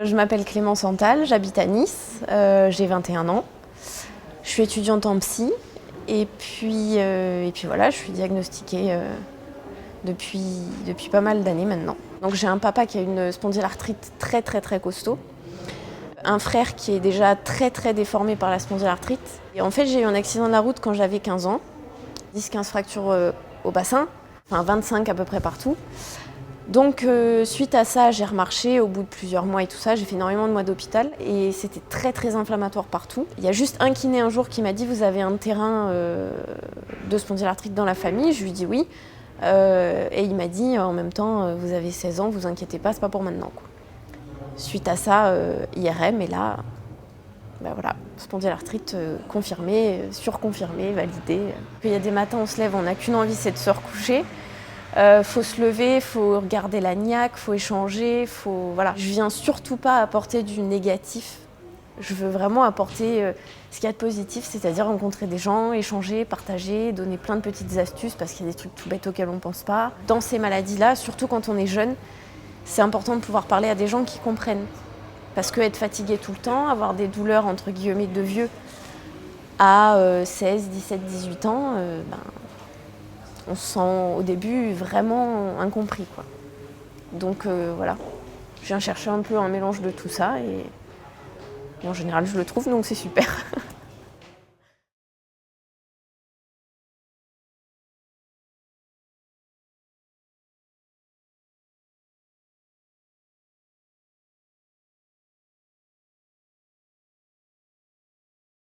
Je m'appelle Clémence Santal, j'habite à Nice, j'ai 21 ans. Je suis étudiante en psy et puis voilà, je suis diagnostiquée depuis pas mal d'années maintenant. Donc j'ai un papa qui a une spondylarthrite très costaud, un frère qui est déjà très déformé par la spondylarthrite. Et en fait, j'ai eu un accident de la route quand j'avais 15 ans, 10-15 fractures au bassin, enfin 25 à peu près partout. Donc suite à ça, j'ai remarché au bout de plusieurs mois et tout ça, j'ai fait énormément de mois d'hôpital et c'était très inflammatoire partout. Il y a juste un kiné un jour qui m'a dit vous avez un terrain de spondylarthrite dans la famille, je lui ai dit oui. Et il m'a dit en même temps vous avez 16 ans, vous inquiétez pas, c'est pas pour maintenant quoi. Suite à ça, IRM et là, ben voilà, spondylarthrite confirmée, surconfirmée, validée. Il y a des matins on se lève, on n'a qu'une envie, c'est de se recoucher. Faut se lever, faut regarder la niaque, faut échanger, voilà. Je viens surtout pas apporter du négatif. Je veux vraiment apporter ce qu'il y a de positif, c'est-à-dire rencontrer des gens, échanger, partager, donner plein de petites astuces parce qu'il y a des trucs tout bêtes auxquels on pense pas. Dans ces maladies-là, surtout quand on est jeune, c'est important de pouvoir parler à des gens qui comprennent. Parce que être fatigué tout le temps, avoir des douleurs entre guillemets de vieux à 16, 17, 18 ans, on se sent au début vraiment incompris, quoi. Donc voilà, je viens chercher un peu un mélange de tout ça et en général je le trouve, donc c'est super.